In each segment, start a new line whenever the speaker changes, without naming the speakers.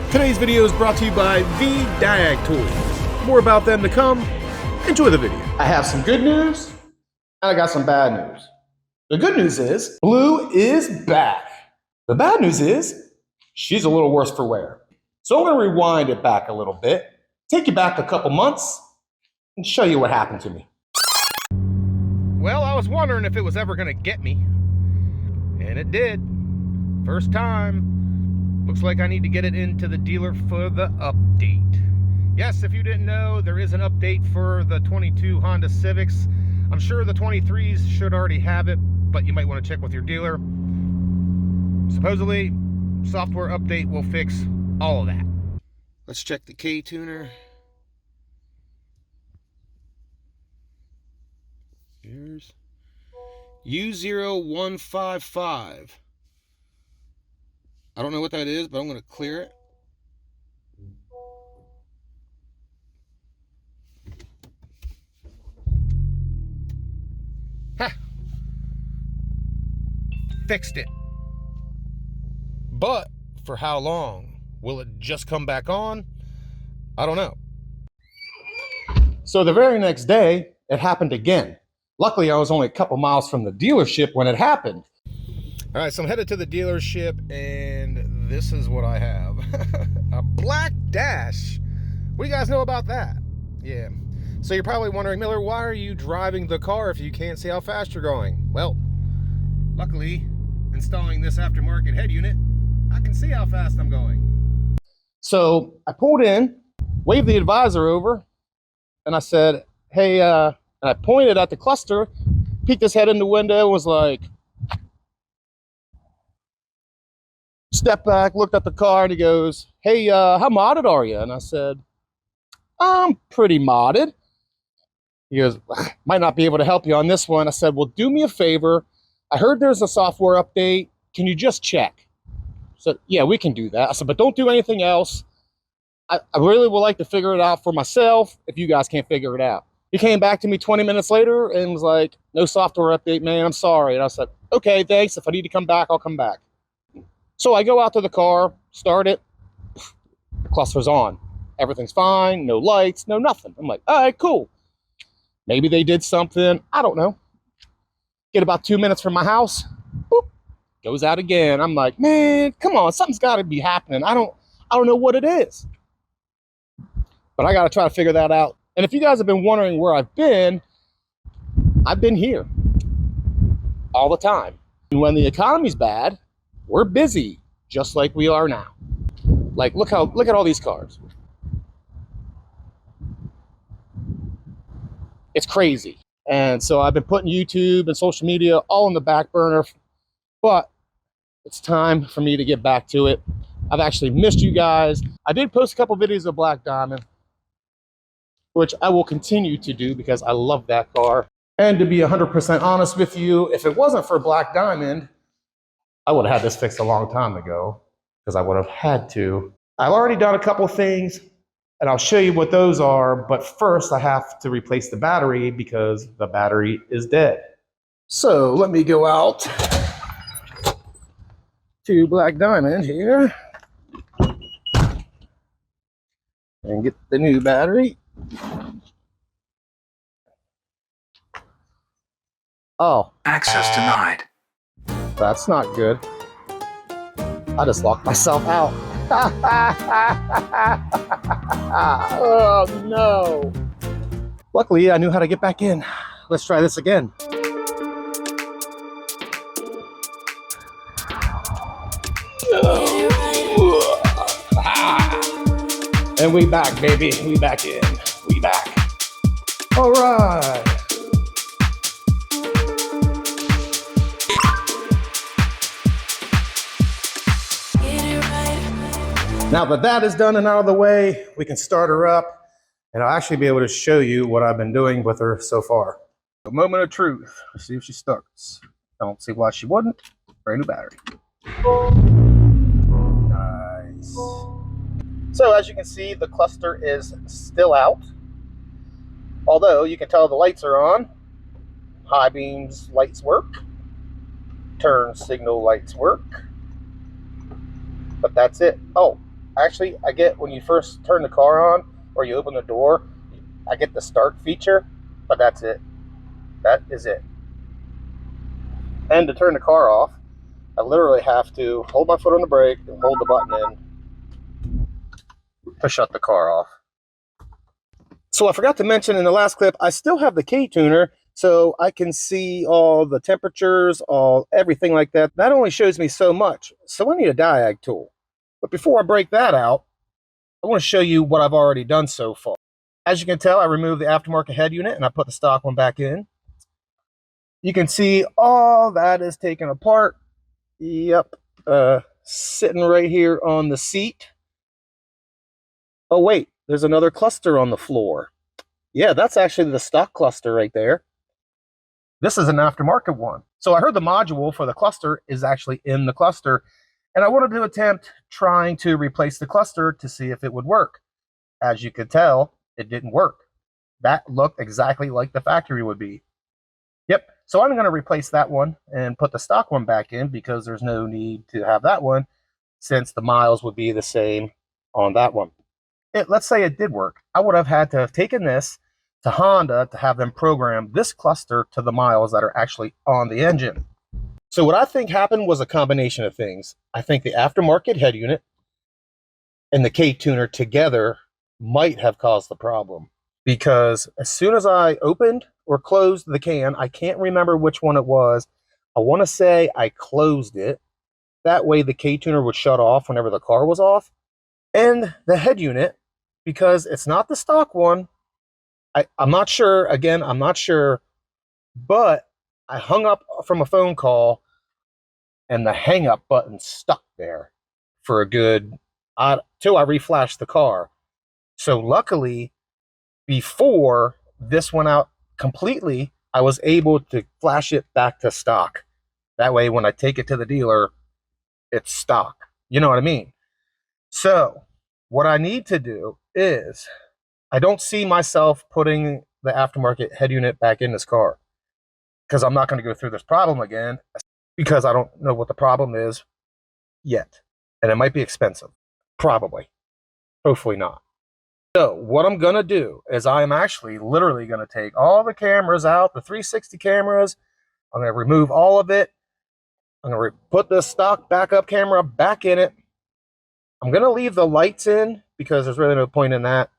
Today's video is brought to you by VDiagtool. More about them to come. Enjoy the video.
I have some good news, and I got some bad news. The good news is, Blue is back. The bad news is, she's a little worse for wear. So I'm gonna rewind it back a little bit, take you back a couple months, and show you what happened to me.
Well, I was wondering if it was ever gonna get me, and it did. First time. Looks like I need to get it into the dealer for the update. Yes, if you didn't know, there is an update for the 22 Honda Civics. I'm sure the 23s should already have it, but you might want to check with your dealer. Supposedly, software update will fix all of that. Let's check the K-tuner. Here's U0155. I don't know what that is, but I'm going to clear it. Ha! Fixed it. But for how long? Will it just come back on? I don't know.
So the very next day, it happened again. Luckily, I was only a couple miles from the dealership when it happened.
All right, so I'm headed to the dealership, and this is what I have. A black dash. What do you guys know about that? Yeah. So you're probably wondering, Miller, why are you driving the car if you can't see how fast you're going? Well, luckily, installing this aftermarket head unit, I can see how fast I'm going.
So I pulled in, waved the advisor over, and I said, hey, and I pointed at the cluster, peeked his head in the window, and was like, stepped back, looked at the car, and he goes, hey, how modded are you? And I said, I'm pretty modded. He goes, might not be able to help you on this one. I said, well, do me a favor. I heard there's a software update. Can you just check? So yeah, we can do that. I said, but don't do anything else. I really would like to figure it out for myself if you guys can't figure it out. He came back to me 20 minutes later and was like, no software update, man, I'm sorry. And I said, okay, thanks. If I need to come back, I'll come back. So I go out to the car, start it, the cluster's on. Everything's fine, no lights, no nothing. I'm like, all right, cool. Maybe they did something, I don't know. Get about 2 minutes from my house, boop, goes out again. I'm like, man, come on, something's gotta be happening. I don't know what it is. But I gotta try to figure that out. And if you guys have been wondering where I've been here all the time. And when the economy's bad, we're busy, just like we are now. Like, look at all these cars. It's crazy. And so I've been putting YouTube and social media all on the back burner, but it's time for me to get back to it. I've actually missed you guys. I did post a couple videos of Black Diamond, which I will continue to do because I love that car. And to be 100% honest with you, if it wasn't for Black Diamond, I would have had this fixed a long time ago because I would have had to. I've already done a couple things and I'll show you what those are, but first I have to replace the battery because the battery is dead. So let me go out to Black Diamond here and get the new battery. Oh.
Access denied.
That's not good. I just locked myself out. Oh no. Luckily, I knew how to get back in. Let's try this again. And we back, baby. We back in. We back. All right. Now that that is done and out of the way, we can start her up, and I'll actually be able to show you what I've been doing with her so far. A moment of truth. Let's see if she starts. I don't see why she wouldn't. Brand new battery. Nice. So as you can see, the cluster is still out. Although you can tell the lights are on. High beams lights work. Turn signal lights work. But that's it. Oh, Actually, I get when you first turn the car on or you open the door, I get the start feature, but that's it. That is it. And to turn the car off, I literally have to hold my foot on the brake and hold the button in to shut the car off. So I forgot to mention in the last clip, I still have the K-tuner, so I can see all the temperatures, everything like that. That only shows me so much, so I need a diag tool. But before I break that out, I want to show you what I've already done so far. As you can tell, I removed the aftermarket head unit and I put the stock one back in. You can see all that is taken apart. Yep, sitting right here on the seat. Oh wait, there's another cluster on the floor. Yeah, that's actually the stock cluster right there. This is an aftermarket one. So I heard the module for the cluster is actually in the cluster, and I wanted to attempt trying to replace the cluster to see if it would work. As you could tell, it didn't work. That looked exactly like the factory would be. Yep, so I'm going to replace that one and put the stock one back in because there's no need to have that one since the miles would be the same on that one. Let's say it did work. I would have had to have taken this to Honda to have them program this cluster to the miles that are actually on the engine. So what I think happened was a combination of things. I think the aftermarket head unit and the K-tuner together might have caused the problem, because as soon as I opened or closed the can, I can't remember which one it was. I want to say I closed it. That way the K-tuner would shut off whenever the car was off. And the head unit, because it's not the stock one, I'm not sure. Again, I'm not sure, but I hung up from a phone call and the hang up button stuck there for a good, till I reflashed the car. So luckily, before this went out completely, I was able to flash it back to stock. That way, when I take it to the dealer, it's stock. You know what I mean? So what I need to do is, I don't see myself putting the aftermarket head unit back in this car because I'm not going to go through this problem again because I don't know what the problem is yet. And it might be expensive. Probably. Hopefully not. So what I'm going to do is I am actually literally going to take all the cameras out, the 360 cameras. I'm going to remove all of it. I'm going to put the stock backup camera back in it. I'm going to leave the lights in because there's really no point in that.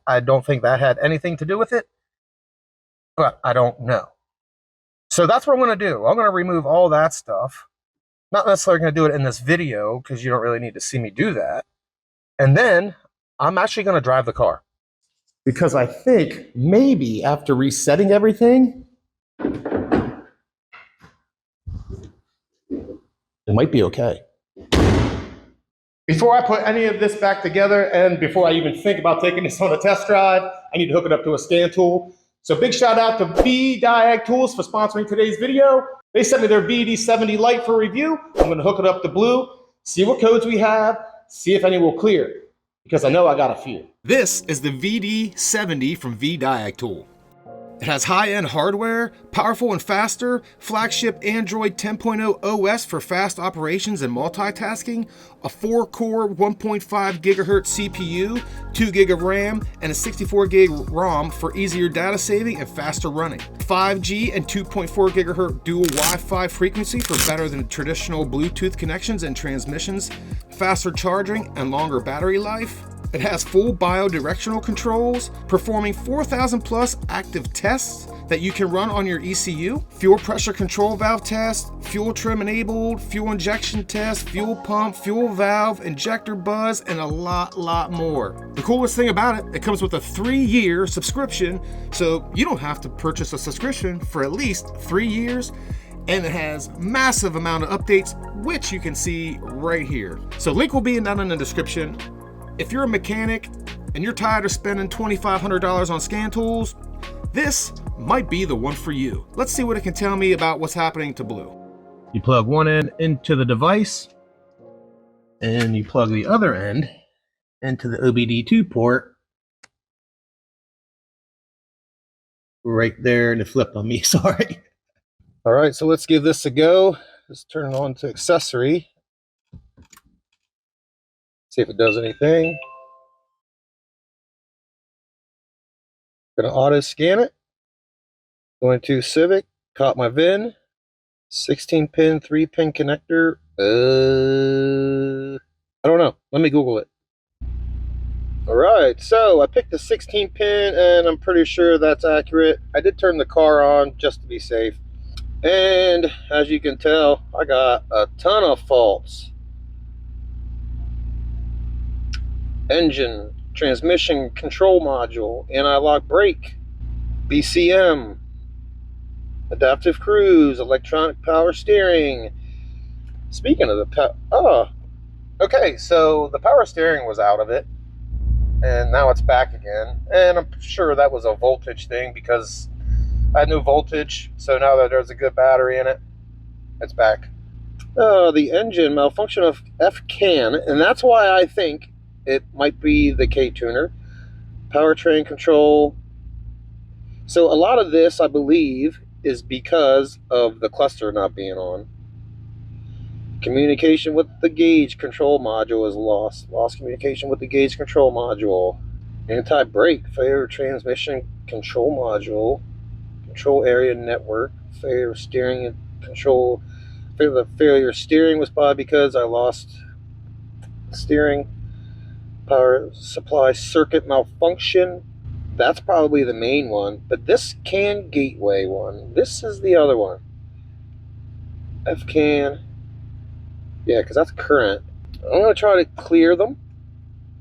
I don't think that had anything to do with it, but I don't know. So that's what I'm going to do. I'm going to remove all that stuff. Not necessarily going to do it in this video because you don't really need to see me do that. And then I'm actually going to drive the car. Because I think maybe after resetting everything, it might be okay. Before I put any of this back together and before I even think about taking this on a test drive, I need to hook it up to a scan tool. So big shout out to VDiagtool for sponsoring today's video. They sent me their VD-70 light for review. I'm going to hook it up to blue, see what codes we have, see if any will clear, because I know I got a few. This is the VD-70 from VDiagtool. It has high-end hardware, powerful and faster, flagship Android 10.0 OS for fast operations and multitasking, a 4-core 1.5 GHz CPU, 2 GB of RAM, and a 64 GB ROM for easier data saving and faster running. 5G and 2.4 GHz dual Wi-Fi frequency for better than traditional Bluetooth connections and transmissions, faster charging and longer battery life. It has full biodirectional controls, performing 4,000 plus active tests that you can run on your ECU, fuel pressure control valve test, fuel trim enabled, fuel injection test, fuel pump, fuel valve, injector buzz, and a lot more. The coolest thing about it, it comes with a 3-year subscription, so you don't have to purchase a subscription for at least 3 years. And it has massive amount of updates, which you can see right here. So link will be down in the description. If you're a mechanic and you're tired of spending $2,500 on scan tools, this might be the one for you. Let's see what it can tell me about what's happening to blue. You plug one end into the device and you plug the other end into the OBD2 port right there, and it flipped on me, sorry. All right, so let's give this a go. Let's turn it on to accessory. See if it does anything. Gonna auto scan it. Going to Civic, caught my VIN, 16 pin, 3-pin connector. I don't know. Let me Google it. All right, so I picked a 16 pin and I'm pretty sure that's accurate. I did turn the car on just to be safe. And as you can tell, I got a ton of faults. Engine, transmission control module, anti-lock brake, BCM, adaptive cruise, electronic power steering. Speaking of the okay, so the power steering was out of it, and now it's back again. And I'm sure that was a voltage thing because I had no voltage. So now that there's a good battery in it, it's back. The engine malfunction of F-can, and that's why I think it might be the K-tuner. Powertrain control. So a lot of this, I believe, is because of the cluster not being on. Communication with the gauge control module is lost. Lost communication with the gauge control module. Anti-brake, failure transmission control module. Control area network, failure steering and control. The failure steering was probably because I lost steering. Power supply circuit malfunction. That's probably the main one, but this CAN gateway one, this is the other one. F-can. Yeah, because that's current. I'm going to try to clear them.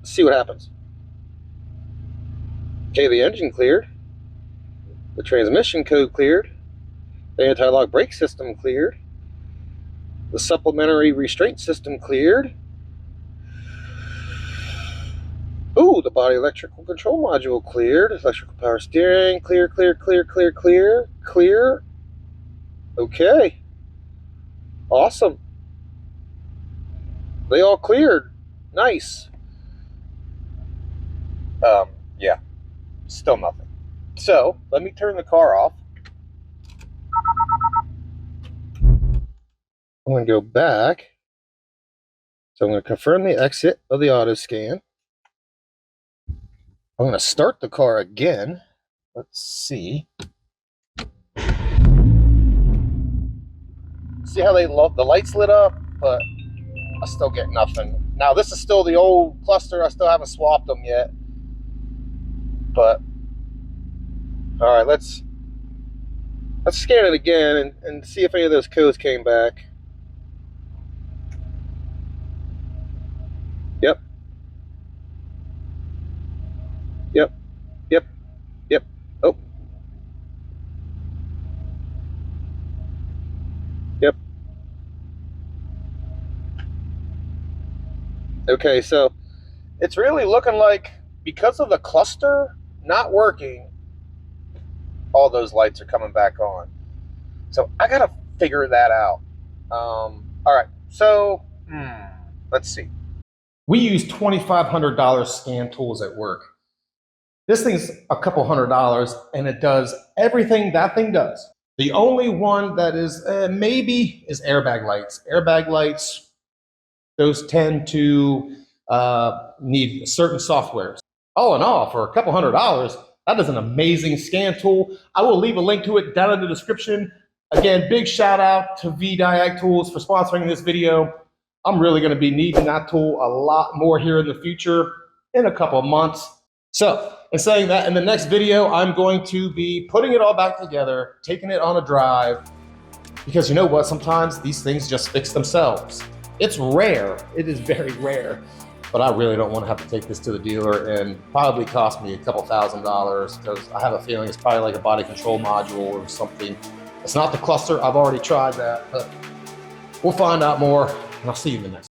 See what happens. Okay, the engine cleared. The transmission code cleared. The anti-lock brake system cleared. The supplementary restraint system cleared. Ooh, the body electrical control module cleared. Electrical power steering, clear, clear, clear, clear, clear, clear. Okay. Awesome. They all cleared. Nice. Yeah. Still nothing. So, let me turn the car off. I'm going to go back. So I'm going to confirm the exit of the auto scan. I'm going to start the car again. Let's see. See how the lights lit up, but I still get nothing. Now this is still the old cluster. I still haven't swapped them yet. But all right, let's scan it again and see if any of those codes came back. Yep. Yep. Yep. Yep. Oh. Yep. Okay, so it's really looking like because of the cluster not working, all those lights are coming back on. So I gotta figure that out. All right, so let's see. We use $2,500 scan tools at work. This thing's a couple $100 and it does everything that thing does. The only one that is maybe is airbag lights. Airbag lights, those tend to need certain softwares. All in all, for a couple $100, that is an amazing scan tool. I will leave a link to it down in the description. Again, big shout out to VDiagtool for sponsoring this video. I'm really going to be needing that tool a lot more here in the future in a couple of months. So, in saying that, in the next video, I'm going to be putting it all back together, taking it on a drive, because you know what? Sometimes these things just fix themselves. It's rare. It is very rare. But I really don't want to have to take this to the dealer and probably cost me a couple $1,000 because I have a feeling it's probably like a body control module or something. It's not the cluster. I've already tried that, but we'll find out more, and I'll see you in the next.